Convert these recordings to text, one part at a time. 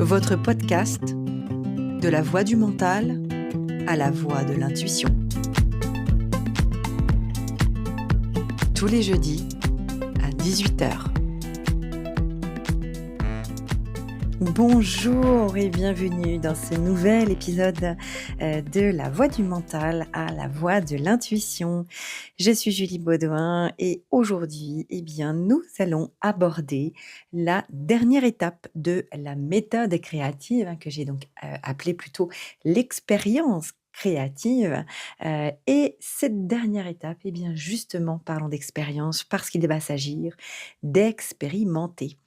votre podcast de la voix du mental à la voix de l'intuition. Tous les jeudis à 18h. Bonjour et bienvenue dans ce nouvel épisode de la voix du mental à la voix de l'intuition. Je suis Julie Baudouin et aujourd'hui, nous allons aborder la dernière étape de la méthode créative que j'ai donc appelée plutôt l'expérience créative. Et cette dernière étape, justement, parlons d'expérience parce qu'il va s'agir d'expérimenter.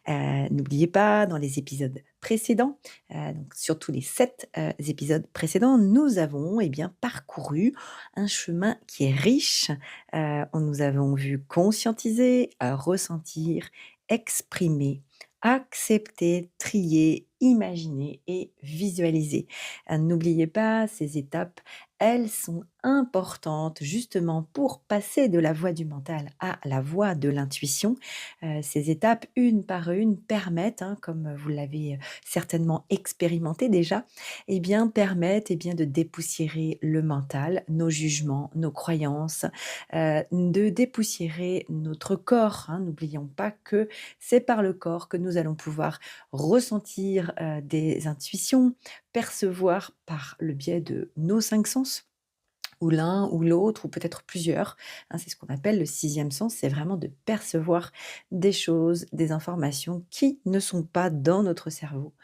N'oubliez pas, dans les épisodes précédents, donc surtout les 7 épisodes précédents, nous avons parcouru un chemin qui est riche. Nous avons vu conscientiser, ressentir, exprimer, accepter, trier, imaginer et visualiser. N'oubliez pas, ces étapes, elles sont importantes justement pour passer de la voie du mental à la voie de l'intuition. Ces étapes, une par une, permettent, comme vous l'avez certainement expérimenté déjà, permettent de dépoussiérer le mental, nos jugements, nos croyances, de dépoussiérer notre corps. N'oublions pas que c'est par le corps que nous allons pouvoir ressentir des intuitions, percevoir par le biais de nos 5 sens, ou l'un ou l'autre, ou peut-être plusieurs. C'est ce qu'on appelle le 6e sens, c'est vraiment de percevoir des choses, des informations qui ne sont pas dans notre cerveau.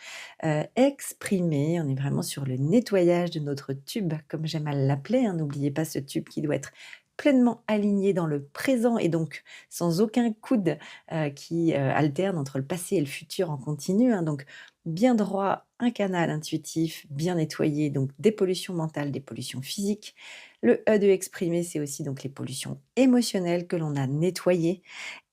Exprimer, on est vraiment sur le nettoyage de notre tube, comme j'aime à l'appeler. N'oubliez pas ce tube qui doit être pleinement aligné dans le présent et donc sans aucun coude qui alterne entre le passé et le futur en continu. Donc bien droit, un canal intuitif bien nettoyé, donc des pollutions mentales, des pollutions physiques. Le E de exprimer, c'est aussi donc les pollutions émotionnelles que l'on a nettoyées.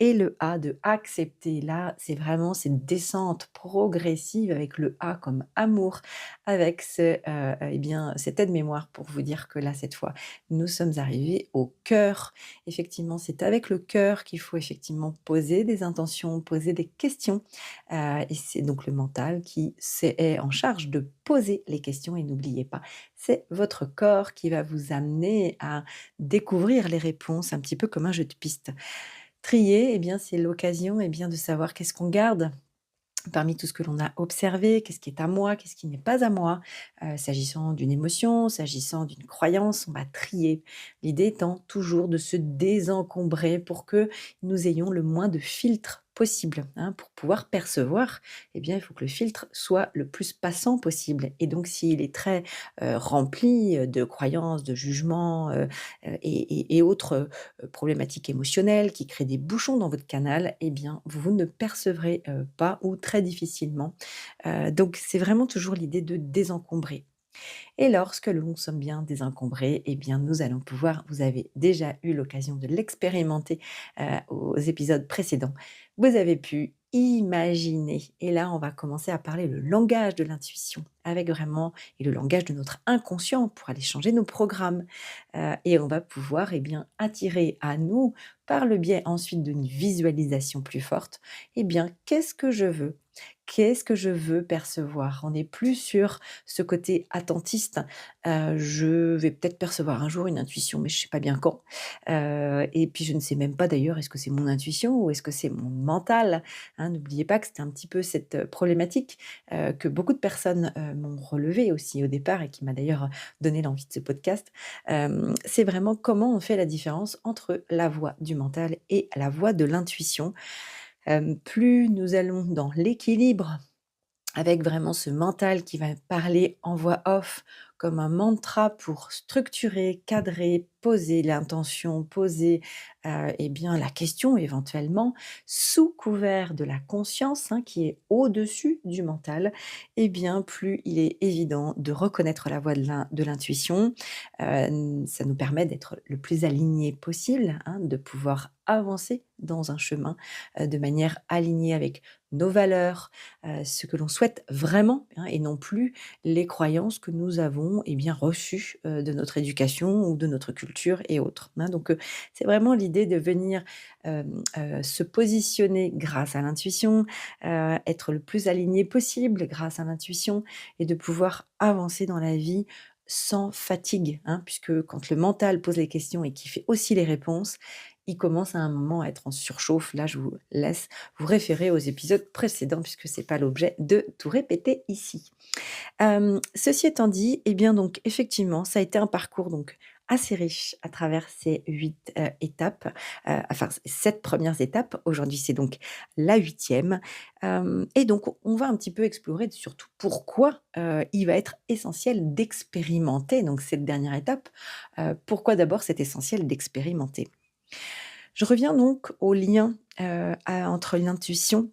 Et le A de accepter, là, c'est vraiment cette descente progressive avec le A comme amour, avec cette aide-mémoire pour vous dire que là, cette fois, nous sommes arrivés au cœur. Effectivement, c'est avec le cœur qu'il faut effectivement poser des intentions, poser des questions. Et c'est donc le mental qui est en charge de poser les questions. Et n'oubliez pas, c'est votre corps qui va vous amener à découvrir les réponses, un petit peu comme un jeu de piste. Trier, c'est l'occasion de savoir qu'est-ce qu'on garde parmi tout ce que l'on a observé, qu'est-ce qui est à moi, qu'est-ce qui n'est pas à moi. S'agissant d'une émotion, s'agissant d'une croyance, on va trier. L'idée étant toujours de se désencombrer pour que nous ayons le moins de filtres possible. Pour pouvoir percevoir, il faut que le filtre soit le plus passant possible. Et donc, s'il est très rempli de croyances, de jugements et autres problématiques émotionnelles qui créent des bouchons dans votre canal, vous ne percevrez pas ou très difficilement. Donc, c'est vraiment toujours l'idée de désencombrer. Et lorsque nous sommes bien désencombrés, nous allons pouvoir, vous avez déjà eu l'occasion de l'expérimenter aux épisodes précédents, vous avez pu imaginer. Et là, on va commencer à parler le langage de l'intuition, avec vraiment, et le langage de notre inconscient pour aller changer nos programmes. Et on va pouvoir attirer à nous, par le biais ensuite d'une visualisation plus forte, qu'est-ce que je veux ? Qu'est-ce que je veux percevoir ? On n'est plus sur ce côté attentiste. Je vais peut-être percevoir un jour une intuition, mais je ne sais pas bien quand. Et puis je ne sais même pas d'ailleurs, est-ce que c'est mon intuition ou est-ce que c'est mon mental ? N'oubliez pas que c'était un petit peu cette problématique que beaucoup de personnes m'ont relevée aussi au départ et qui m'a d'ailleurs donné l'envie de ce podcast. C'est vraiment comment on fait la différence entre la voix du mental et la voix de l'intuition. Plus nous allons dans l'équilibre, avec vraiment ce mental qui va parler en voix off comme un mantra pour structurer, cadrer, poser l'intention, poser la question éventuellement, sous couvert de la conscience qui est au-dessus du mental, plus il est évident de reconnaître la voix de l'intuition. Ça nous permet d'être le plus aligné possible, de pouvoir avancer dans un chemin de manière alignée avec nos valeurs, ce que l'on souhaite vraiment, et non plus les croyances que nous avons avons, eh bien, reçues, de notre éducation ou de notre culture et autres, hein. Donc, c'est vraiment l'idée de venir, se positionner grâce à l'intuition, être le plus aligné possible grâce à l'intuition et de pouvoir avancer dans la vie sans fatigue, hein, puisque quand le mental pose les questions et qu'il fait aussi les réponses, il commence à un moment à être en surchauffe. Là, je vous laisse vous référer aux épisodes précédents puisque c'est pas l'objet de tout répéter ici. Ceci étant dit, eh bien donc effectivement, ça a été un parcours donc assez riche à travers ces 8 étapes, enfin 7 premières étapes. Aujourd'hui, c'est donc la 8e, et donc on va un petit peu explorer surtout pourquoi, il va être essentiel d'expérimenter donc cette dernière étape. Pourquoi d'abord c'est essentiel d'expérimenter? Je reviens donc au lien, entre l'intuition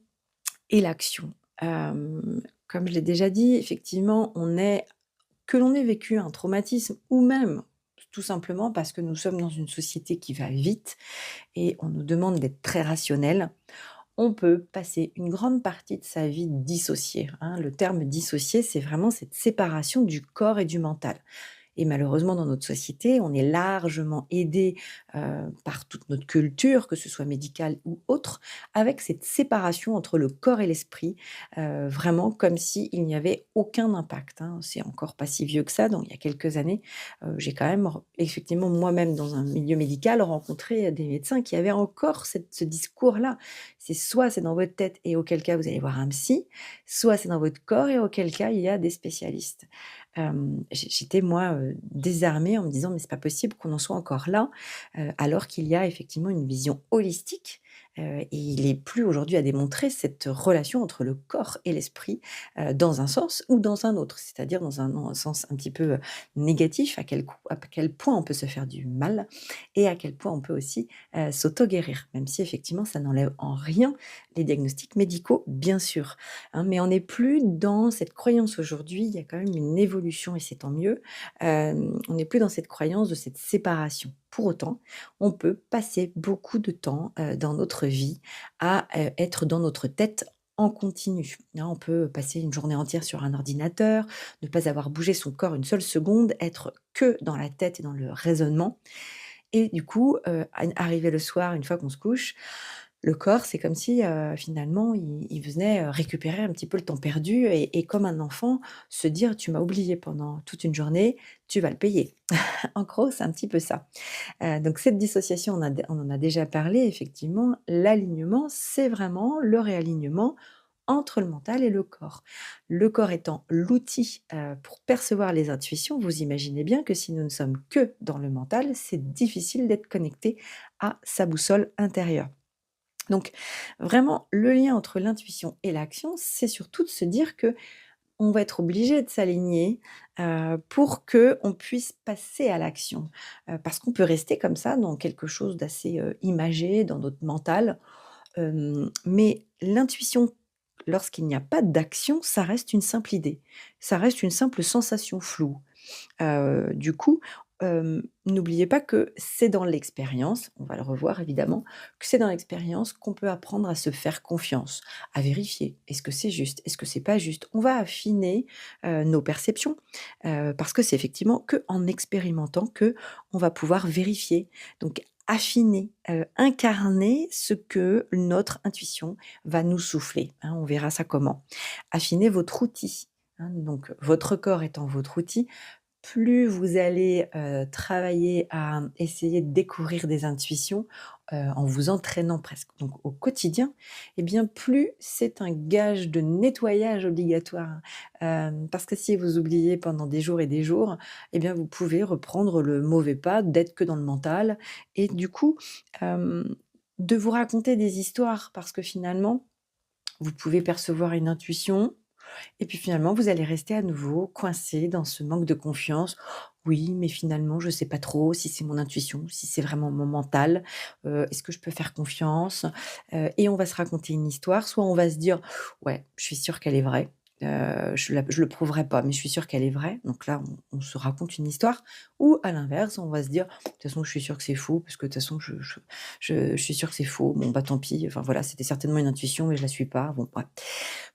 et l'action. Comme je l'ai déjà dit, effectivement, que l'on ait vécu un traumatisme ou même tout simplement parce que nous sommes dans une société qui va vite et on nous demande d'être très rationnel, on peut passer une grande partie de sa vie dissocié, hein. Le terme dissocié, c'est vraiment cette séparation du corps et du mental. Et malheureusement, dans notre société, on est largement aidé, par toute notre culture, que ce soit médicale ou autre, avec cette séparation entre le corps et l'esprit, vraiment comme s'il n'y avait aucun impact, hein. C'est encore pas si vieux que ça, donc il y a quelques années, j'ai quand même effectivement moi-même dans un milieu médical rencontré des médecins qui avaient encore ce discours-là. C'est soit c'est dans votre tête et auquel cas vous allez voir un psy, soit c'est dans votre corps et auquel cas il y a des spécialistes. J'étais moi, désarmée en me disant: «Mais c'est pas possible qu'on en soit encore là», alors qu'il y a effectivement une vision holistique, et il est plus aujourd'hui à démontrer cette relation entre le corps et l'esprit, dans un sens ou dans un autre. C'est-à-dire dans un sens un petit peu, négatif, à quel point on peut se faire du mal et à quel point on peut aussi, s'auto-guérir. Même si effectivement ça n'enlève en rien les diagnostics médicaux, bien sûr, hein, mais on n'est plus dans cette croyance aujourd'hui. Il y a quand même une évolution et c'est tant mieux. On n'est plus dans cette croyance de cette séparation. Pour autant, on peut passer beaucoup de temps, dans notre vie à, être dans notre tête en continu, hein. On peut passer une journée entière sur un ordinateur, ne pas avoir bougé son corps une seule seconde, être que dans la tête et dans le raisonnement et du coup, arrivé le soir, une fois qu'on se couche, le corps, c'est comme si, finalement, il venait, récupérer un petit peu le temps perdu et comme un enfant, se dire: «Tu m'as oublié pendant toute une journée, tu vas le payer». En gros, c'est un petit peu ça. Donc cette dissociation, on en a déjà parlé effectivement. L'alignement, c'est vraiment le réalignement entre le mental et le corps. Le corps étant l'outil, pour percevoir les intuitions, vous imaginez bien que si nous ne sommes que dans le mental, c'est difficile d'être connecté à sa boussole intérieure. Donc vraiment, le lien entre l'intuition et l'action, c'est surtout de se dire que on va être obligé de s'aligner, pour qu'on puisse passer à l'action. Parce qu'on peut rester comme ça dans quelque chose d'assez, imagé dans notre mental, mais l'intuition, lorsqu'il n'y a pas d'action, ça reste une simple idée. Ça reste une simple sensation floue. Du coup, n'oubliez pas que c'est dans l'expérience, on va le revoir évidemment, que c'est dans l'expérience qu'on peut apprendre à se faire confiance, à vérifier. Est-ce que c'est juste? Est-ce que c'est pas juste? On va affiner, nos perceptions, parce que c'est effectivement qu'en expérimentant que on va pouvoir vérifier. Donc affiner, incarner ce que notre intuition va nous souffler, hein, on verra ça comment. Affiner votre outil, hein, donc votre corps étant votre outil, plus vous allez, travailler à essayer de découvrir des intuitions, en vous entraînant presque donc au quotidien et bien plus c'est un gage de nettoyage obligatoire. Parce que si vous oubliez pendant des jours et des jours et bien vous pouvez reprendre le mauvais pas d'être que dans le mental et du coup, de vous raconter des histoires parce que finalement, vous pouvez percevoir une intuition, et puis finalement, vous allez rester à nouveau coincé dans ce manque de confiance. Oui, mais finalement, je ne sais pas trop si c'est mon intuition, si c'est vraiment mon mental. Est-ce que je peux faire confiance? Et on va se raconter une histoire. Soit on va se dire: «Ouais, je suis sûre qu'elle est vraie. Je le prouverai pas, mais je suis sûre qu'elle est vraie». Donc là, on se raconte une histoire. Ou à l'inverse, on va se dire: «De toute façon, je suis sûre que c'est faux parce que de toute façon, je suis sûre que c'est faux. Bon, bah, tant pis. Enfin voilà, c'était certainement une intuition, mais je la suis pas». Bon, bref.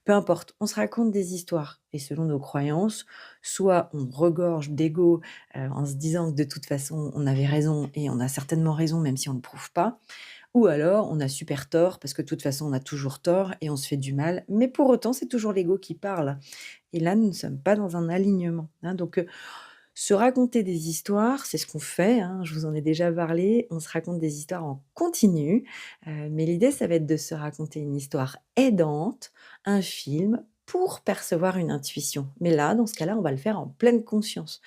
Peu importe, on se raconte des histoires et selon nos croyances, soit on regorge d'ego, en se disant que de toute façon on avait raison et on a certainement raison même si on ne le prouve pas, ou alors on a super tort parce que de toute façon on a toujours tort et on se fait du mal, mais pour autant c'est toujours l'ego qui parle et là nous ne sommes pas dans un alignement, hein, donc se raconter des histoires, c'est ce qu'on fait, hein, je vous en ai déjà parlé. On se raconte des histoires en continu, mais l'idée, ça va être de se raconter une histoire aidante, un film, pour percevoir une intuition. Mais là, dans ce cas-là, on va le faire en pleine conscience,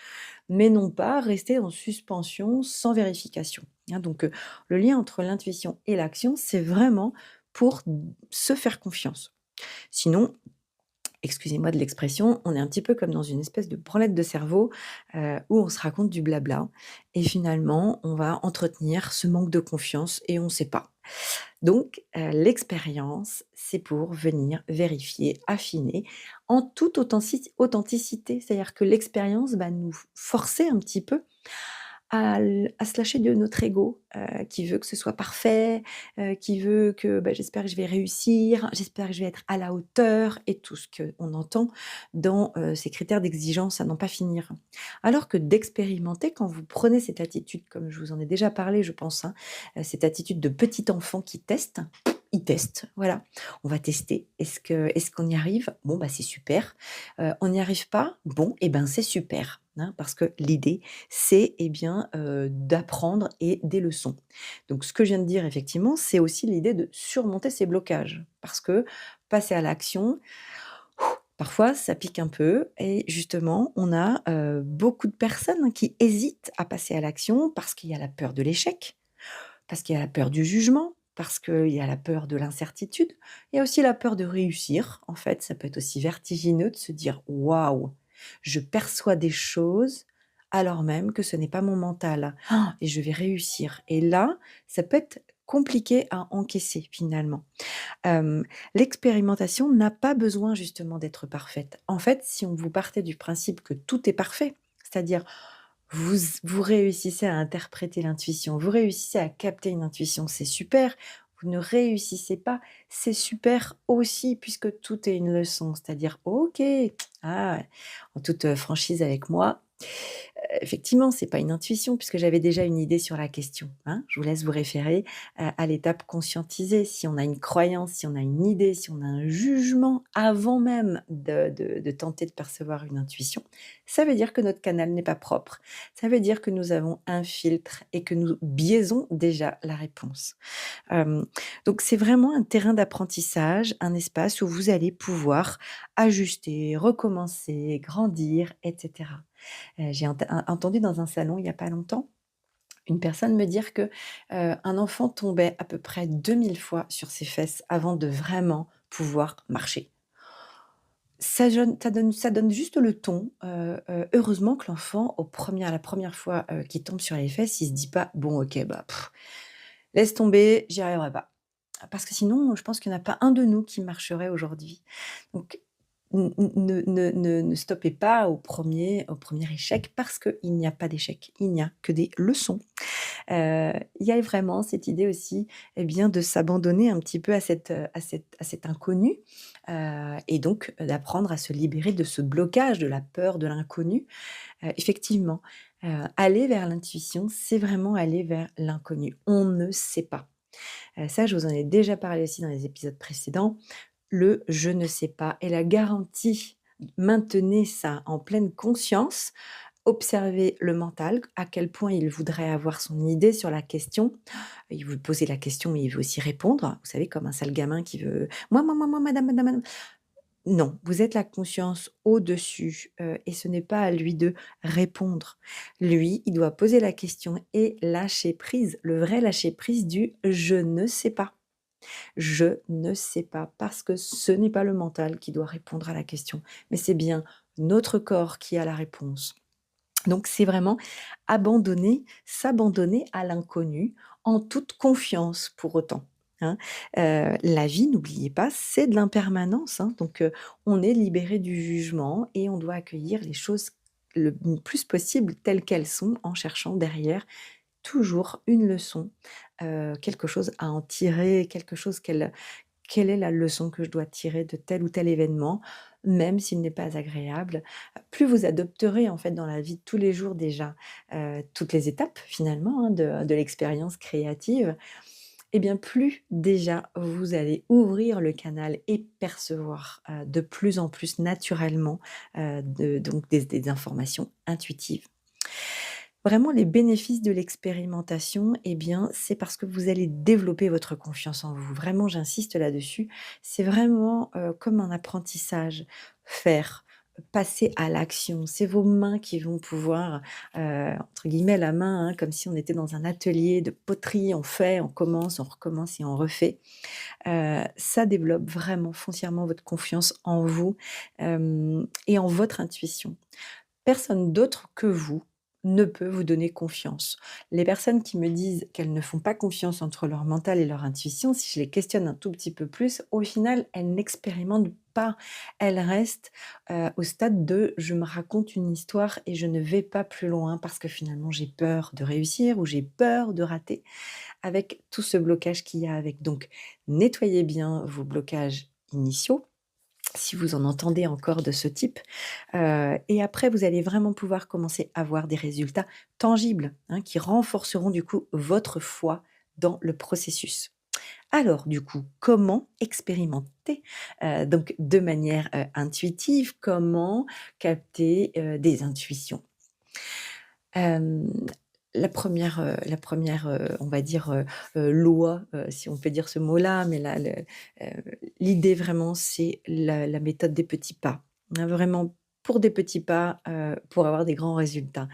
mais non pas rester en suspension sans vérification, hein. Donc, le lien entre l'intuition et l'action, c'est vraiment pour se faire confiance. Sinon, excusez-moi de l'expression, on est un petit peu comme dans une espèce de branlette de cerveau, où on se raconte du blabla et finalement, on va entretenir ce manque de confiance et on ne sait pas. Donc l'expérience, c'est pour venir vérifier, affiner en toute authenticité. C'est-à-dire que l'expérience va nous forcer un petit peu à se lâcher de notre ego, qui veut que ce soit parfait, qui veut que, bah, j'espère que je vais réussir, j'espère que je vais être à la hauteur et tout ce qu'on entend dans, ces critères d'exigence à n'en pas finir. Alors que d'expérimenter, quand vous prenez cette attitude, comme je vous en ai déjà parlé, je pense, hein, cette attitude de petit enfant qui teste, il teste, voilà. On va tester. Est-ce qu'on y arrive? Bon, bah, c'est super. On n'y arrive pas? Bon, et ben, c'est super, hein, parce que l'idée, c'est, eh bien, d'apprendre et des leçons. Donc ce que je viens de dire effectivement, c'est aussi l'idée de surmonter ces blocages. Parce que passer à l'action, parfois ça pique un peu et justement on a, beaucoup de personnes, hein, qui hésitent à passer à l'action parce qu'il y a la peur de l'échec, parce qu'il y a la peur du jugement, parce qu'il y a la peur de l'incertitude. Il y a aussi la peur de réussir. En fait, ça peut être aussi vertigineux de se dire: «Waouh, je perçois des choses alors même que ce n'est pas mon mental. Ah, et je vais réussir» et là, ça peut être compliqué à encaisser finalement. Hem, L'expérimentation n'a pas besoin justement d'être parfaite. En fait, si on vous partez du principe que tout est parfait, c'est-à-dire vous réussissez à interpréter l'intuition, vous réussissez à capter une intuition, c'est super. Vous ne réussissez pas, c'est super aussi puisque tout est une leçon. C'est-à-dire: «OK, ah, en toute, franchise avec moi, effectivement, c'est pas une intuition puisque j'avais déjà une idée sur la question, hein. Je vous laisse vous référer à l'étape conscientisée. Si on a une croyance, si on a une idée, si on a un jugement avant même de tenter de percevoir une intuition, ça veut dire que notre canal n'est pas propre. Ça veut dire que nous avons un filtre et que nous biaisons déjà la réponse. Hem, donc c'est vraiment un terrain d'apprentissage, un espace où vous allez pouvoir ajuster, recommencer, grandir et cetera. J'ai entendu dans un salon il y a pas longtemps, une personne me dire que, un enfant tombait à peu près 2000 fois sur ses fesses avant de vraiment pouvoir marcher. Ça donne juste le ton, heureusement que l'enfant à la première fois, qu'il tombe sur les fesses, il se dit pas: «Bon OK, bah, laisse tomber, j'y arriverai pas». Parce que sinon, je pense qu'il n'y en a pas un de nous qui marcherait aujourd'hui. Donc ne stoppez pas au premier échec parce qu'il n'y a pas d'échec, il n'y a que des leçons. Il y a vraiment cette idée aussi, eh bien, de s'abandonner un petit peu à cet inconnu, et donc d'apprendre à se libérer de ce blocage, de la peur de l'inconnu. Effectivement, aller vers l'intuition, c'est vraiment aller vers l'inconnu. On ne sait pas. Ça, je vous en ai déjà parlé aussi dans les épisodes précédents. Le «je ne sais pas» est la garantie. Maintenez ça en pleine conscience, observez le mental, à quel point il voudrait avoir son idée sur la question. Il veut poser la question, mais il veut aussi répondre. Vous savez, comme un sale gamin qui veut: moi, madame, madame, madame». Non, vous êtes la conscience au-dessus, et ce n'est pas à lui de répondre. Lui, il doit poser la question et lâcher prise, le vrai lâcher prise du «je ne sais pas». Je ne sais pas, parce que ce n'est pas le mental qui doit répondre à la question, mais c'est bien notre corps qui a la réponse. Donc c'est vraiment s'abandonner à l'inconnu en toute confiance pour autant, hein. La vie, n'oubliez pas, c'est de l'impermanence, hein, donc on est libéré du jugement et on doit accueillir les choses le plus possible telles qu'elles sont en cherchant derrière toujours une leçon, quelque chose à en tirer, quelque chose quelle est la leçon que je dois tirer de tel ou tel événement, même s'il n'est pas agréable. Plus vous adopterez en fait dans la vie de tous les jours déjà, toutes les étapes finalement, hein, de l'expérience créative, et bien plus déjà vous allez ouvrir le canal et percevoir, de plus en plus naturellement, donc des informations intuitives. Vraiment les bénéfices de l'expérimentation, eh bien, c'est parce que vous allez développer votre confiance en vous. Vraiment, j'insiste là-dessus. C'est vraiment, comme un apprentissage. Faire, passer à l'action. C'est vos mains qui vont pouvoir, entre guillemets «la main», hein, comme si on était dans un atelier de poterie. On fait, on commence, on recommence et on refait. Ça développe vraiment foncièrement votre confiance en vous, et en votre intuition. Personne d'autre que vous ne peut vous donner confiance. Les personnes qui me disent qu'elles ne font pas confiance entre leur mental et leur intuition, si je les questionne un tout petit peu plus, au final, elles n'expérimentent pas. Elles restent, au stade de: «Je me raconte une histoire et je ne vais pas plus loin parce que finalement j'ai peur de réussir ou j'ai peur de rater», avec tout ce blocage qu'il y a avec. Donc nettoyez bien vos blocages initiaux, si vous en entendez encore de ce type. Et après, vous allez vraiment pouvoir commencer à voir des résultats tangibles, hein, qui renforceront du coup votre foi dans le processus. Alors du coup, comment expérimenter? Donc de manière, intuitive, comment capter, des intuitions? Hem, la première, on va dire, loi, si on peut dire ce mot-là, mais l'idée vraiment, c'est la méthode des petits pas. Hein, vraiment pour des petits pas, pour avoir des grands résultats.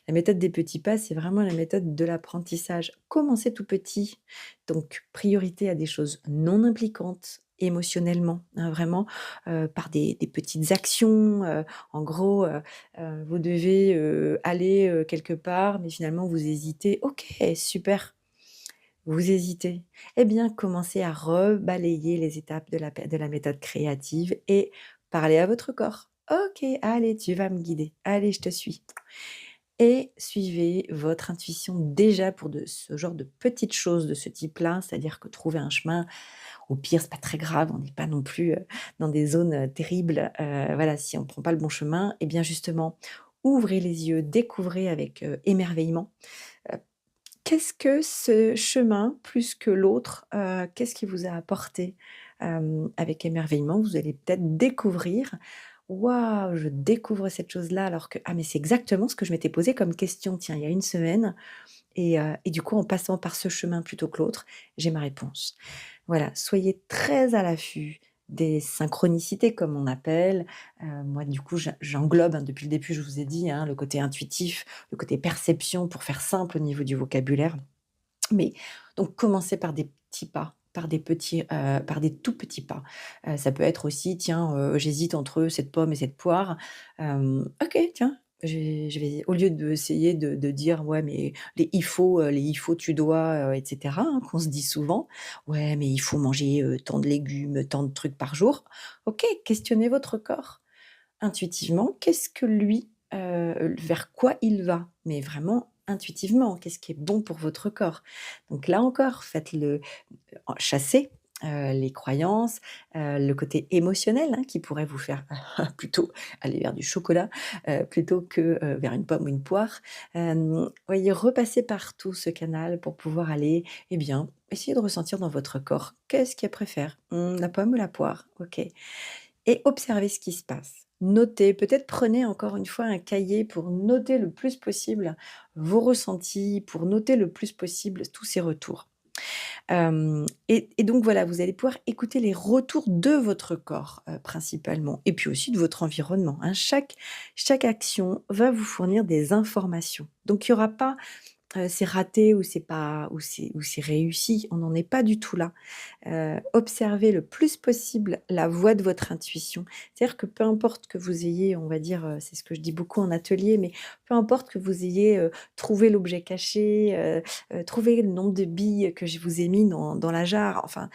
La méthode des petits pas, c'est vraiment la méthode de l'apprentissage. Commencez tout petit, donc priorité à des choses non impliquantes émotionnellement, hein, vraiment, par des petites actions, en gros, vous devez, aller, quelque part, mais finalement vous hésitez. OK, super, vous hésitez. Eh bien, commencez à rebalayer les étapes de la méthode créative et parlez à votre corps. OK, allez, tu vas me guider. Allez, je te suis. Et suivez votre intuition déjà pour de ce genre de petites choses de ce type-là, c'est-à-dire que trouver un chemin, au pire, c'est pas très grave, on n'est pas non plus, dans des zones, terribles. Voilà, si on ne prend pas le bon chemin, et bien justement, ouvrez les yeux, découvrez avec, émerveillement, heu, qu'est-ce que ce chemin plus que l'autre, qu'est-ce qui vous a apporté? Avec émerveillement, vous allez peut-être découvrir: «Waouh, je découvre cette chose-là alors que ah mais c'est exactement ce que je m'étais posé comme question, tiens, il y a une semaine et du coup en passant par ce chemin plutôt que l'autre, j'ai ma réponse». Voilà, soyez très à l'affût des synchronicités comme on appelle. Moi du coup j'englobe, hein, depuis le début je vous ai dit, hein, le côté intuitif, le côté perception pour faire simple au niveau du vocabulaire. Mais donc commencez par des petits pas, par des tout petits pas. Ça peut être aussi: «Tiens, j'hésite entre cette pomme et cette poire. OK, tiens, je vais au lieu d'essayer de dire: "Ouais, mais les il faut, tu dois", et cetera, hein, qu'on se dit souvent. «Ouais, mais il faut manger, tant de légumes, tant de trucs par jour». OK, questionnez votre corps. Intuitivement, qu'est-ce que lui, vers quoi il va? Mais vraiment intuitivement, qu'est-ce qui est bon pour votre corps? Donc là encore, faites-le chasser, les croyances, le côté émotionnel, hein, qui pourrait vous faire plutôt aller vers du chocolat, plutôt que, vers une pomme ou une poire. Voyez, repassez par tout ce canal pour pouvoir aller, eh bien, essayer de ressentir dans votre corps, qu'est-ce qu'il préfère? La pomme ou la poire? OK. Et observez ce qui se passe. Notez, peut-être prenez encore une fois un cahier pour noter le plus possible vos ressentis, pour noter le plus possible tous ces retours. Et donc voilà, vous allez pouvoir écouter les retours de votre corps, principalement et puis aussi de votre environnement, hein. Chaque action va vous fournir des informations. Donc il y aura pas, c'est raté ou c'est pas ou c'est réussi, on n'en est pas du tout là. Observez le plus possible la voix de votre intuition. C'est-à-dire que peu importe que vous ayez, on va dire, c'est ce que je dis beaucoup en atelier, mais peu importe que vous ayez, trouvé l'objet caché, trouvé le nombre de billes que je vous ai mis dans la jarre, enfin,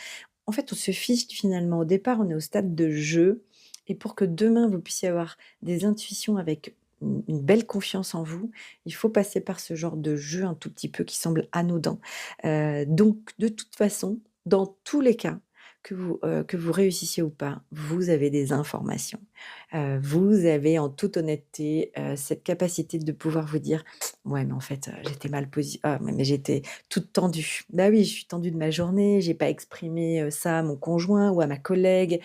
en fait, on se fiche finalement. Au départ, on est au stade de jeu et pour que demain vous puissiez avoir des intuitions avec une belle confiance en vous, il faut passer par ce genre de jeu un tout petit peu qui semble anodin. Donc de toute façon, dans tous les cas, que vous réussissiez ou pas, vous avez des informations. Vous avez en toute honnêteté, cette capacité de pouvoir vous dire: «Ouais, mais en fait, j'étais mal posi ah mais j'étais toute tendue. Bah oui, je suis tendue de ma journée, j'ai pas exprimé, ça à mon conjoint ou à ma collègue,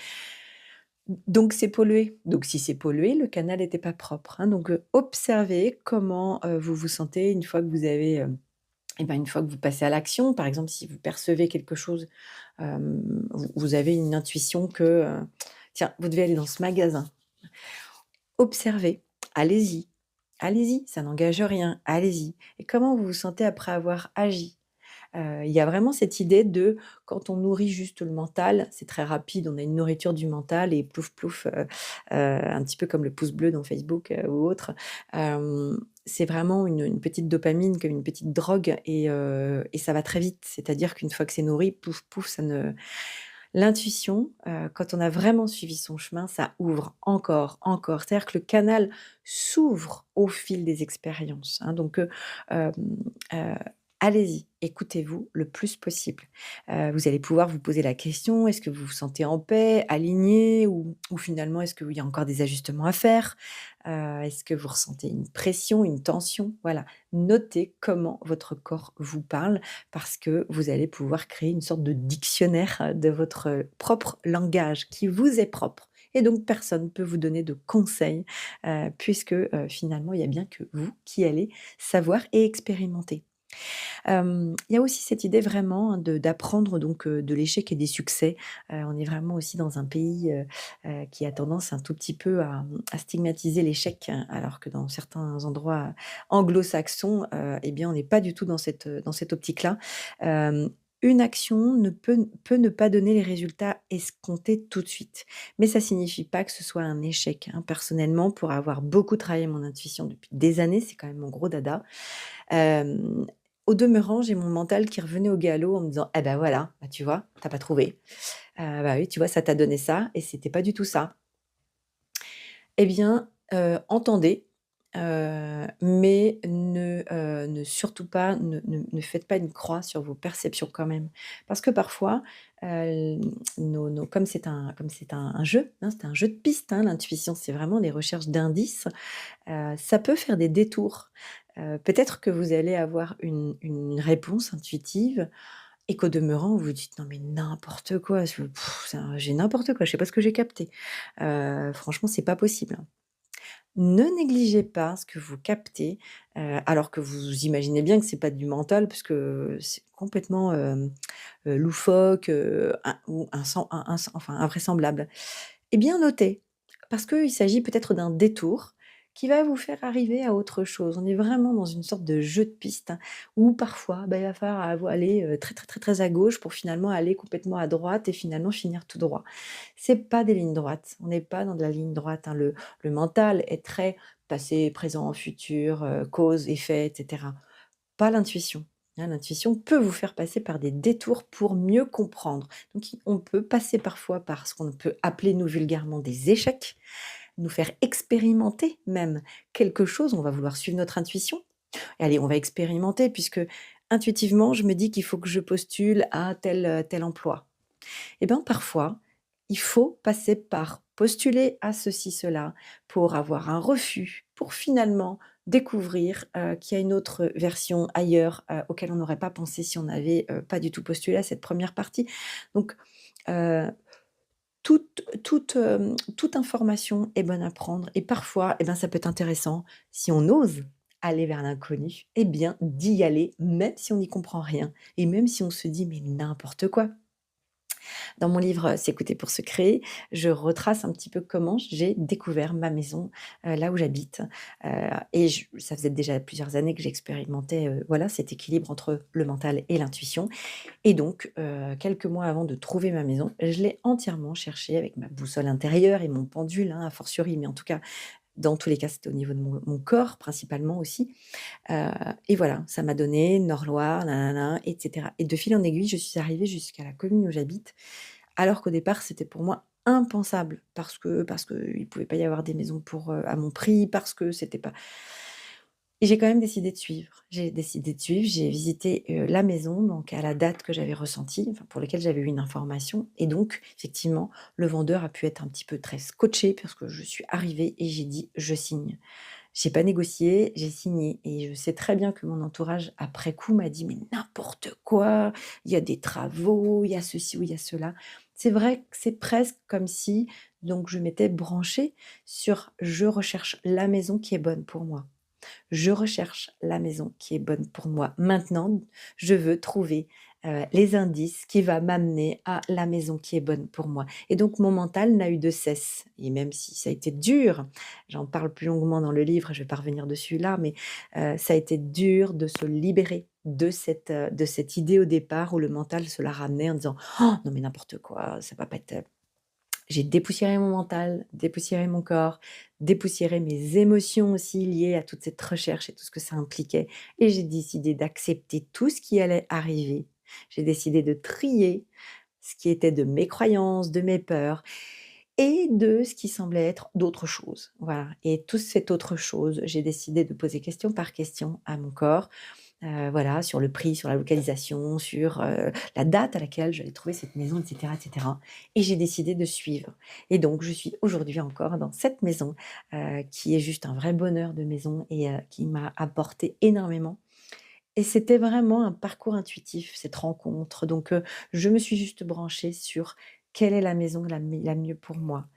donc c'est pollué. Donc si c'est pollué, le canal était pas propre», hein. Donc observez comment, vous vous sentez une fois que vous avez, une fois que vous passez à l'action. Par exemple, si vous percevez quelque chose, vous avez une intuition que, tiens, vous devez aller dans ce magasin. Observez, allez-y, allez-y, ça n'engage rien, allez-y. Et comment vous vous sentez après avoir agi? Il y a vraiment cette idée de quand on nourrit juste le mental, c'est très rapide, on a une nourriture du mental et plouf plouf, un petit peu comme le pouce bleu dans Facebook, ou autre. C'est vraiment une petite dopamine, comme une petite drogue et ça va très vite. C'est-à-dire qu'une fois que c'est nourri, pouf pouf, ça ne l'intuition, quand on a vraiment suivi son chemin, ça ouvre encore, encore. C'est-à-dire que le canal s'ouvre au fil des expériences, hein, donc hem, heu, allez-y, écoutez-vous le plus possible. Vous allez pouvoir vous poser la question: «Est-ce que vous vous sentez en paix, aligné ou finalement est-ce qu'il y a encore des ajustements à faire?» Est-ce que vous ressentez une pression, une tension? Voilà, notez comment votre corps vous parle parce que vous allez pouvoir créer une sorte de dictionnaire, de votre, propre langage qui vous est propre et donc personne ne peut vous donner de conseils, puisque, finalement, il y a bien que vous qui allez savoir et expérimenter. Il y a aussi cette idée vraiment, hein, de d'apprendre donc, de l'échec et des succès. On est vraiment aussi dans un pays, qui a tendance un tout petit peu à stigmatiser l'échec, hein, alors que dans certains endroits anglo-saxons, et bien, on n'est pas du tout dans cette optique-là. Une action peut ne pas donner les résultats escomptés tout de suite, mais ça signifie pas que ce soit un échec, hein. Personnellement, pour avoir beaucoup travaillé mon intuition depuis des années, c'est quand même mon gros dada. Hem, Au demeurant, j'ai mon mental qui revenait au galop en me disant: «Eh bah, voilà, bah, tu vois, tu as pas trouvé. Bah, oui, tu vois, ça t'a donné ça et c'était pas du tout ça». Eh bien, entendez, mais ne surtout pas ne faites pas une croix sur vos perceptions quand même. Parce que parfois, heu, nos comme c'est un jeu, hein, c'est un jeu de pistes, hein, l'intuition, c'est vraiment des recherches d'indices. Ça peut faire des détours. Peut-être que vous allez avoir une réponse intuitive et qu'au demeurant, vous vous dites: «Non mais n'importe quoi, j'ai n'importe quoi, je sais pas ce que j'ai capté». Franchement, c'est pas possible, hein. Ne négligez pas ce que vous captez, alors que vous imaginez bien que c'est pas du mental puisque c'est complètement, loufoque, in ou insen in ins enfin invraisemblable. Eh bien notez, parce qu'il s'agit peut-être d'un détour qui va vous faire arriver à autre chose. On est vraiment dans une sorte de jeu de piste, hein, où parfois, bah, il va falloir aller, très, très, très, très à gauche pour finalement aller complètement à droite et finalement finir tout droit. C'est pas des lignes droites, on n'est pas dans de la ligne droite, hein. Le mental est très passé, présent, futur, cause, effet et cetera. Pas l'intuition, hein. L'intuition peut vous faire passer par des détours pour mieux comprendre. Donc i on peut passer parfois par ce qu'on peut appeler, nous, vulgairement, des échecs, nous faire expérimenter même quelque chose. On va vouloir suivre notre intuition et allez, on va expérimenter puisque intuitivement, je me dis qu'il faut que je postule à tel emploi. Et bien, parfois, il faut passer par postuler à ceci, cela, pour avoir un refus, pour finalement découvrir, qu'il y a une autre version ailleurs, auquel on n'aurait pas pensé si on n'avait, pas du tout postulé à cette première partie. Donc, heu, toute information est bonne à prendre et parfois, ça peut être intéressant, si on ose aller vers l'inconnu, d'y aller, même si on n'y comprend rien et même si on se dit: «Mais n'importe quoi». Dans mon livre, «S'écouter pour se créer», je retrace un petit peu comment j'ai découvert ma maison, là où j'habite, et je ça faisait déjà plusieurs années que j'expérimentais, voilà, cet équilibre entre le mental et l'intuition et donc quelques mois avant de trouver ma maison, je l'ai entièrement cherchée avec ma boussole intérieure et mon pendule, hein, a fortiori, mais en tout cas, dans tous les cas, c'était au niveau de mon corps principalement aussi, heu et voilà, ça m'a donné Nord-Loire, nin et cetera et de fil en aiguille, je suis arrivée jusqu'à la commune où j'habite alors qu'au départ, c'était pour moi impensable parce qu'il pouvait pas y avoir des maisons pour, à mon prix, parce que c'était pas. Et j'ai quand même décidé de suivre. J'ai décidé de suivre, j'ai visité, la maison donc à la date que j'avais ressentie, enfin pour laquelle j'avais eu une information et donc effectivement, le vendeur a pu être un petit peu très scotché parce que je suis arrivée et j'ai dit: «Je signe». J'ai pas négocié, j'ai signé et je sais très bien que mon entourage après coup m'a dit: «Mais n'importe quoi, il y a des travaux, il y a ceci ou il y a cela». C'est vrai que c'est presque comme si donc je m'étais branchée sur: «Je recherche la maison qui est bonne pour moi». Je recherche la maison qui est bonne pour moi. Maintenant, je veux trouver, les indices qui va m'amener à la maison qui est bonne pour moi et donc mon mental n'a eu de cesse et même si ça a été dur, j'en parle plus longuement dans le livre, je vais pas revenir dessus là, mais ça a été dur de se libérer de cette idée au départ où le mental se la ramenait en disant: «Oh non mais n'importe quoi, ça va pas être, j'ai dépoussiéré mon mental, dépoussiéré mon corps, dépoussiéré mes émotions aussi liées à toute cette recherche et tout ce que ça impliquait et j'ai décidé d'accepter tout ce qui allait arriver. J'ai décidé de trier ce qui était de mes croyances, de mes peurs et de ce qui semblait être d'autres choses. Voilà et toute cette autre chose, j'ai décidé de poser question par question à mon corps. Voilà, sur le prix, sur la localisation, sur, la date à laquelle j'allais trouver cette maison et cetera et j'ai décidé de suivre et donc je suis aujourd'hui encore dans cette maison, qui est juste un vrai bonheur de maison et qui m'a apporté énormément et c'était vraiment un parcours intuitif, cette rencontre donc je me suis juste branchée sur quelle est la maison la mieux pour moi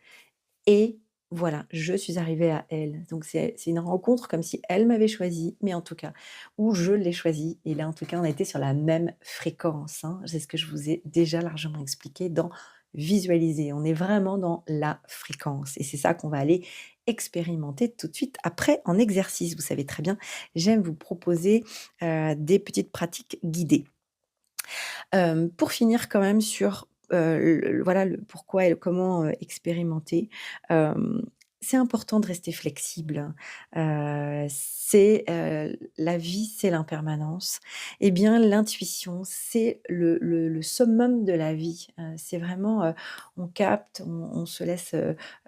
et voilà, je suis arrivée à elle. Donc c'est une rencontre comme si elle m'avait choisie, mais en tout cas, où je l'ai choisie et là, en tout cas, on a été sur la même fréquence, hein. C'est ce que je vous ai déjà largement expliqué dans visualiser. On est vraiment dans la fréquence et c'est ça qu'on va aller expérimenter tout de suite après en exercice. Vous savez très bien, j'aime vous proposer, des petites pratiques guidées. Pour finir quand même sur, le voilà, le pourquoi et le comment, expérimenter, hem, c'est important de rester flexible, la vie, c'est l'impermanence et bien l'intuition, c'est le summum de la vie. C'est vraiment, on capte, on se laisse,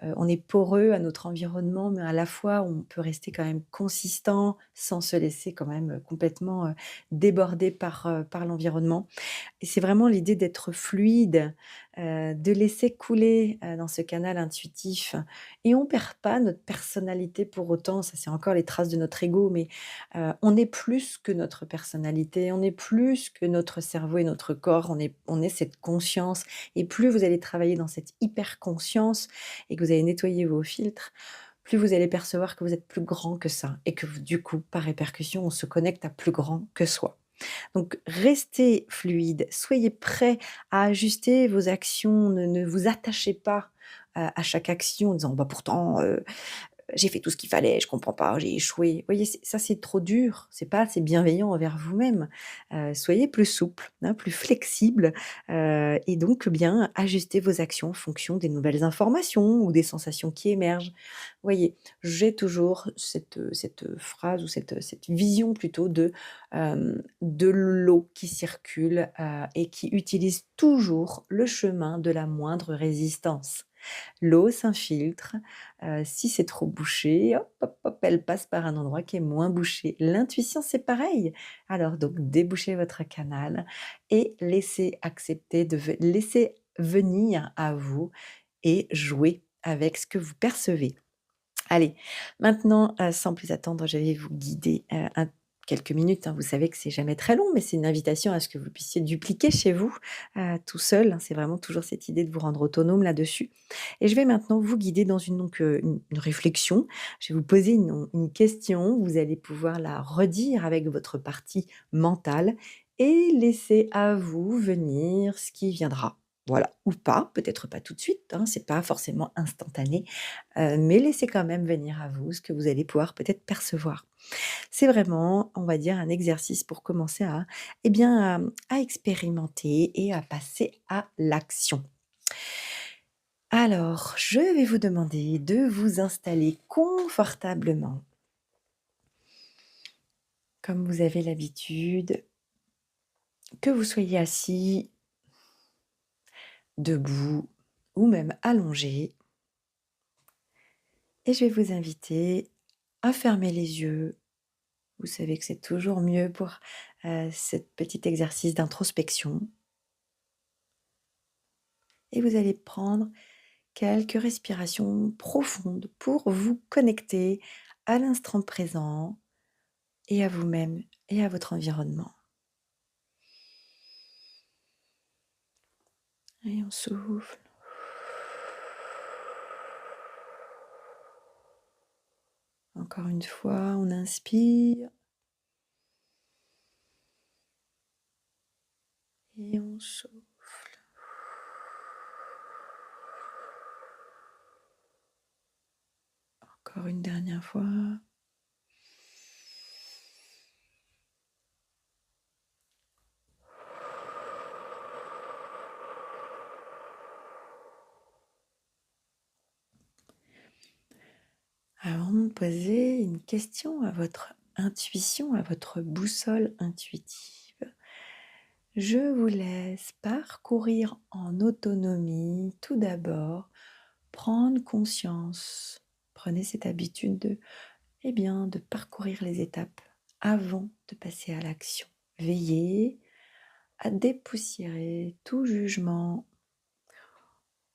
on est poreux à notre environnement, mais à la fois, on peut rester quand même consistant sans se laisser quand même, complètement, déborder par l'environnement. Et c'est vraiment l'idée d'être fluide, de laisser couler, dans ce canal intuitif et on perd pas notre personnalité pour autant, ça c'est encore les traces de notre ego, mais on est plus que notre personnalité, on est plus que notre cerveau et notre corps, on est cette conscience et plus vous allez travailler dans cette hyper conscience et que vous allez nettoyer vos filtres, plus vous allez percevoir que vous êtes plus grand que ça et que du coup, par répercussion, on se connecte à plus grand que soi. Donc restez fluide, soyez prêts à ajuster vos actions, ne vous attachez pas à chaque action en disant: «Bah, pourtant, j'ai fait tout ce qu'il fallait, je comprends pas, j'ai échoué». Vous voyez, c'est trop dur, c'est pas assez bienveillant envers vous-même. Soyez plus souple, hein, plus flexible, et donc bien ajuster vos actions en fonction des nouvelles informations ou des sensations qui émergent. Vous voyez, j'ai toujours cette phrase ou cette vision plutôt de l'eau qui circule, et qui utilise toujours le chemin de la moindre résistance. L'eau s'infiltre, si c'est trop bouché, hop, hop, hop, elle passe par un endroit qui est moins bouché. L'intuition, c'est pareil. Alors donc débouchez votre canal et laissez venir à vous et jouer avec ce que vous percevez. Allez, maintenant, sans plus attendre, je vais vous guider, quelques minutes, hein. Vous savez que c'est jamais très long, mais c'est une invitation à ce que vous puissiez dupliquer chez vous, tout seul, hein. C'est vraiment toujours cette idée de vous rendre autonome là-dessus et je vais maintenant vous guider dans une réflexion. Je vais vous poser une question, vous allez pouvoir la redire avec votre partie mentale et laisser à vous venir ce qui viendra. Voilà, ou pas, peut-être pas tout de suite, hein, c'est pas forcément instantané. Mais laissez quand même venir à vous ce que vous allez pouvoir peut-être percevoir. C'est vraiment, on va dire, un exercice pour commencer à, eh bien, à expérimenter et à passer à l'action. Alors, je vais vous demander de vous installer confortablement, comme vous avez l'habitude, que vous soyez assis, debout ou même allongé. Et je vais vous inviter à fermer les yeux Vous savez que c'est toujours mieux pour ce petit exercice d'introspection. Et vous allez prendre quelques respirations profondes pour vous connecter à l'instant présent et à vous-même et à votre environnement. Et on souffle. Encore une fois, on inspire. Et on souffle. Encore une dernière fois. Avant de poser une question à votre intuition, à votre boussole intuitive, je vous laisse parcourir en autonomie tout d'abord, prendre conscience. Prenez cette habitude de parcourir les étapes avant de passer à l'action. Veillez à dépoussiérer tout jugement.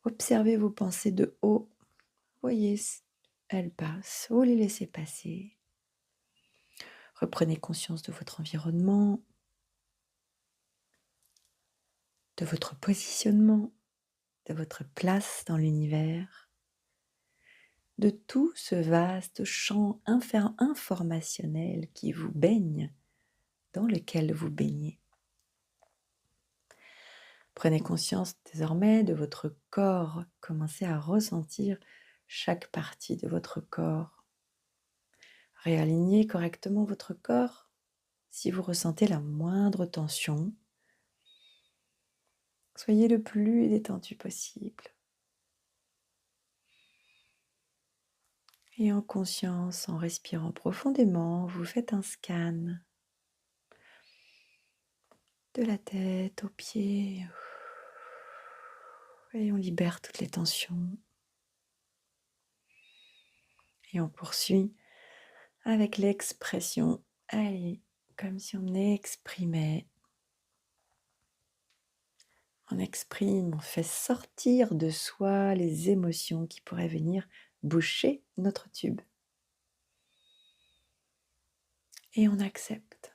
Observez vos pensées de haut. Voyez, elles passent. Vous les laissez passer. Reprenez conscience de votre environnement, de votre positionnement, de votre place dans l'univers, de tout ce vaste champ informationnel qui vous baigne, dans lequel vous baignez. Prenez conscience désormais de votre corps. Commencez à ressentir chaque partie de votre corps. Réalignez correctement votre corps. Si vous ressentez la moindre tension, soyez le plus détendu possible. Et en conscience, en respirant profondément, vous faites un scan de la tête aux pieds. Et on libère toutes les tensions. Et on poursuit avec l'expression. Allez, comme si on exprimait. On exprime, on fait sortir de soi les émotions qui pourraient venir boucher notre tube. Et on accepte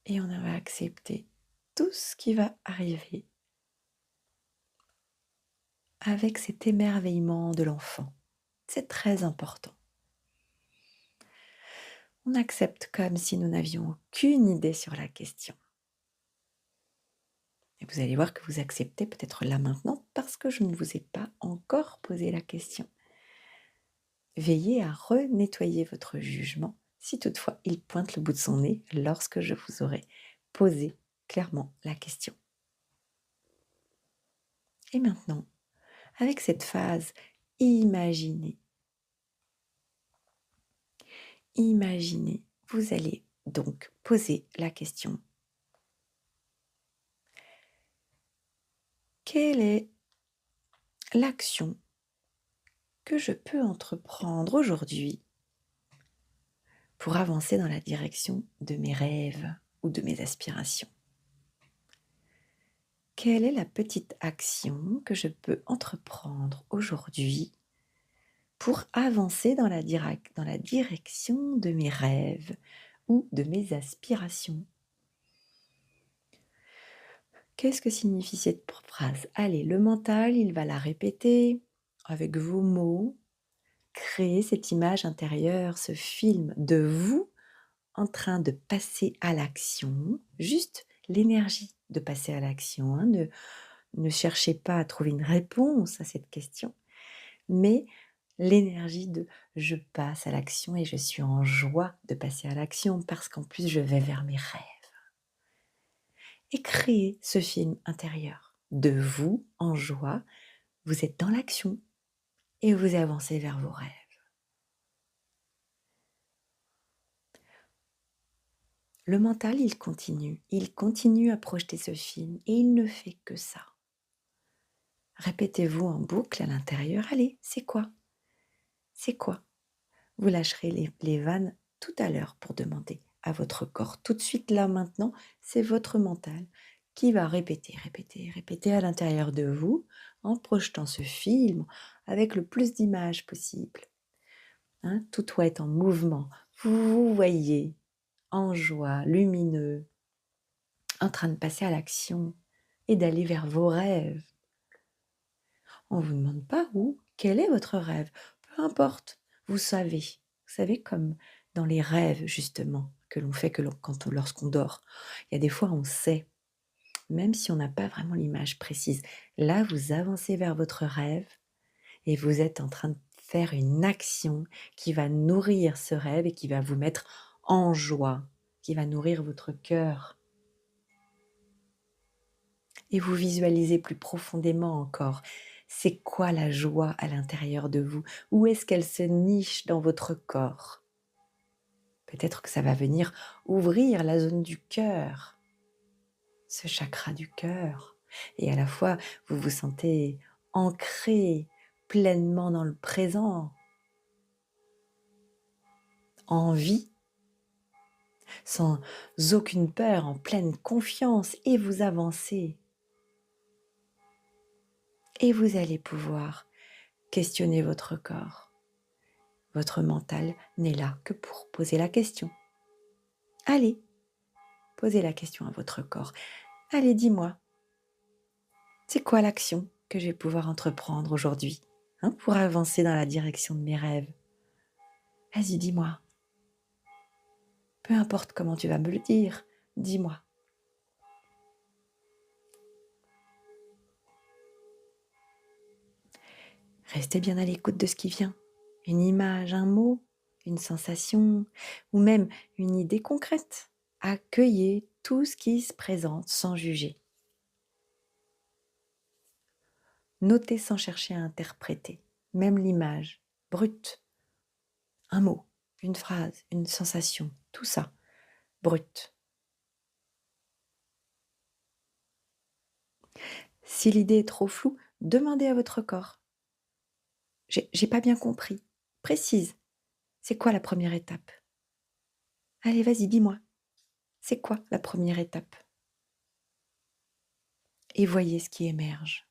et on va accepter tout ce qui va arriver avec cet émerveillement de l'enfant. C'est très important. On accepte comme si nous n'avions aucune idée sur la question. Et vous allez voir que vous acceptez peut-être là maintenant parce que je ne vous ai pas encore posé la question. Veillez à renettoyer votre jugement si toutefois il pointe le bout de son nez lorsque je vous aurai posé clairement la question. Et maintenant, avec cette phase, imaginez, vous allez donc poser la question. Quelle est l'action que je peux entreprendre aujourd'hui pour avancer dans la direction de mes rêves ou de mes aspirations? Quelle est la petite action que je peux entreprendre aujourd'hui pour avancer dans la direction de mes rêves ou de mes aspirations? Qu'est-ce que signifie cette phrase? Allez, le mental, il va la répéter avec vos mots, créer cette image intérieure, ce film de vous en train de passer à l'action, juste l'énergie de passer à l'action. Ne cherchez pas à trouver une réponse à cette question, mais l'énergie de je passe à l'action et je suis en joie de passer à l'action parce qu'en plus je vais vers mes rêves. Et créez ce film intérieur de vous en joie, vous êtes dans l'action et vous avancez vers vos rêves. Le mental, il continue à projeter ce film et il ne fait que ça. Répétez-vous en boucle à l'intérieur, allez, c'est quoi? C'est quoi? Vous lâcherez les vannes tout à l'heure pour demander à votre corps. Tout de suite, là, maintenant, c'est votre mental qui va répéter, répéter, répéter à l'intérieur de vous en projetant ce film avec le plus d'images possible. Hein, tout doit être en mouvement. Vous vous voyez en joie, lumineux, en train de passer à l'action et d'aller vers vos rêves. On ne vous demande pas où, quel est votre rêve. Peu importe, vous savez. Vous savez comme dans les rêves justement que l'on fait lorsqu'on dort. Il y a des fois on sait, même si on n'a pas vraiment l'image précise. Là, vous avancez vers votre rêve et vous êtes en train de faire une action qui va nourrir ce rêve et qui va vous mettre en joie, qui va nourrir votre cœur. Et vous visualisez plus profondément encore. C'est quoi la joie à l'intérieur de vous? Où est-ce qu'elle se niche dans votre corps? Peut-être que ça va venir ouvrir la zone du cœur, ce chakra du cœur. Et à la fois, vous vous sentez ancré pleinement dans le présent, en vie, sans aucune peur, en pleine confiance, et vous avancez. Et vous allez pouvoir questionner votre corps. Votre mental n'est là que pour poser la question. Allez, posez la question à votre corps. Allez, dis-moi, c'est quoi l'action que je vais pouvoir entreprendre aujourd'hui pour avancer dans la direction de mes rêves? Vas-y, dis-moi. Peu importe comment tu vas me le dire, dis-moi. Restez bien à l'écoute de ce qui vient. Une image, un mot, une sensation ou même une idée concrète. Accueillez tout ce qui se présente sans juger. Notez sans chercher à interpréter, même l'image, brute, un mot, une phrase, une sensation, tout ça, brut. Si l'idée est trop floue, demandez à votre corps. J'ai pas bien compris. Précise. C'est quoi la première étape? Allez, vas-y, dis-moi. C'est quoi la première étape? Et voyez ce qui émerge.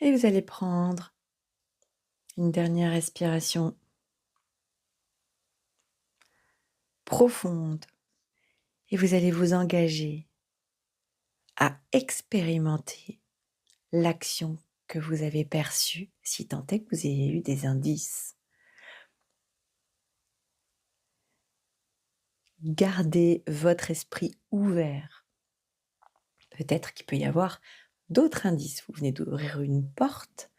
Et vous allez prendre une dernière respiration profonde. Et vous allez vous engager à expérimenter l'action que vous avez perçue, si tant est que vous ayez eu des indices. Gardez votre esprit ouvert. Peut-être qu'il peut y avoir d'autres indices. Vous venez d'ouvrir une porte,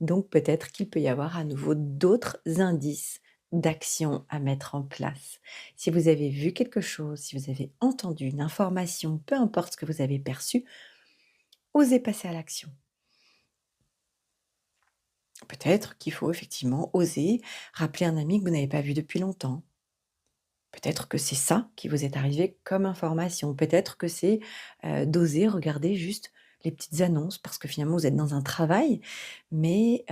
donc peut-être qu'il peut y avoir à nouveau d'autres indices d'action à mettre en place. Si vous avez vu quelque chose, si vous avez entendu une information, peu importe ce que vous avez perçu, osez passer à l'action. Peut-être qu'il faut effectivement oser rappeler un ami que vous n'avez pas vu depuis longtemps. Peut-être que c'est ça qui vous est arrivé comme information. Peut-être que c'est d'oser regarder juste les petites annonces parce que finalement vous êtes dans un travail, mais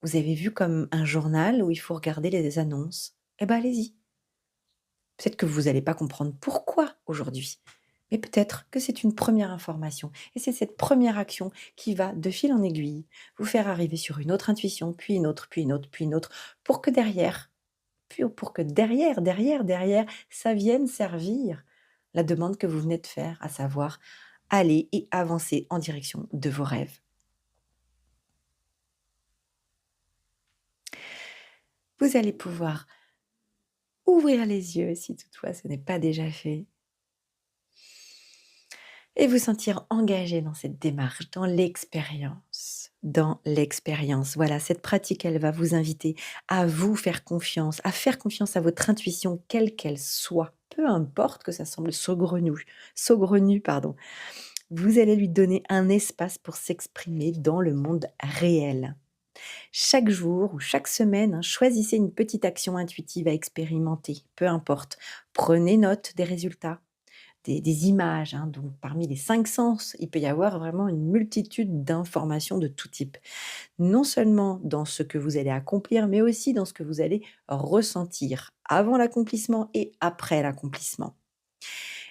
vous avez vu comme un journal où il faut regarder les annonces. Eh bien allez-y. Peut-être que vous n'allez pas comprendre pourquoi aujourd'hui, mais peut-être que c'est une première information. Et c'est cette première action qui va, de fil en aiguille, vous faire arriver sur une autre intuition, puis une autre, puis une autre, puis une autre, pour que derrière, derrière, ça vienne servir la demande que vous venez de faire, à savoir aller et avancer en direction de vos rêves. Vous allez pouvoir ouvrir les yeux si toutefois ce n'est pas déjà fait et vous sentir engagé dans cette démarche, dans l'expérience. Dans l'expérience. Voilà, cette pratique, elle va vous inviter à vous faire confiance, à faire confiance à votre intuition, quelle qu'elle soit. Peu importe que ça semble saugrenu, pardon. Vous allez lui donner un espace pour s'exprimer dans le monde réel. Chaque jour ou chaque semaine, choisissez une petite action intuitive à expérimenter, peu importe. Prenez note des résultats. des images, hein. Donc parmi les 5 sens, il peut y avoir vraiment une multitude d'informations de tout type. Non seulement dans ce que vous allez accomplir, mais aussi dans ce que vous allez ressentir avant l'accomplissement et après l'accomplissement.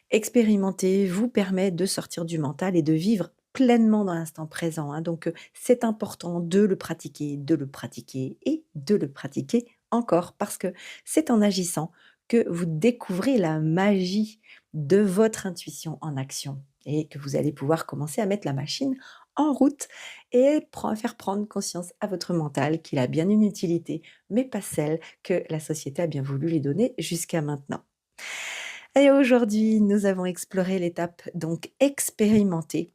Expérimenter vous permet de sortir du mental et de vivre pleinement dans l'instant présent, hein. Donc, c'est important de le pratiquer et de le pratiquer encore parce que c'est en agissant que vous découvrez la magie de votre intuition en action et que vous allez pouvoir commencer à mettre la machine en route et faire prendre conscience à votre mental qu'il a bien une utilité, mais pas celle que la société a bien voulu lui donner jusqu'à maintenant. Et aujourd'hui, nous avons exploré l'étape donc expérimentée,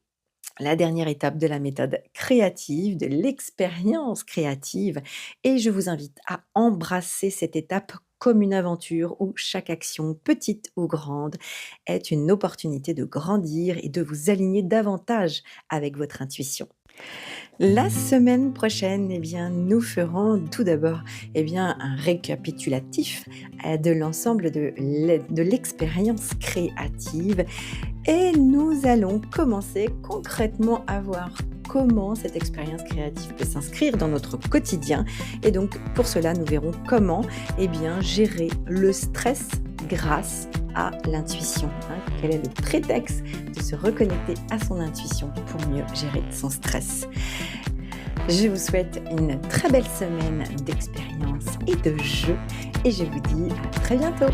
la dernière étape de la méthode créative, de l'expérience créative. Et je vous invite à embrasser cette étape comme une aventure où chaque action, petite ou grande, est une opportunité de grandir et de vous aligner davantage avec votre intuition. La semaine prochaine, eh bien, nous ferons tout d'abord, eh bien, un récapitulatif de l'ensemble de l'expérience créative et nous allons commencer concrètement à voir comment cette expérience créative peut s'inscrire dans notre quotidien. Et donc, pour cela, nous verrons comment, eh bien, gérer le stress grâce à l'intuition, hein. Quel est le prétexte de se reconnecter à son intuition pour mieux gérer son stress. Je vous souhaite une très belle semaine d'expérience et de jeu et je vous dis à très bientôt.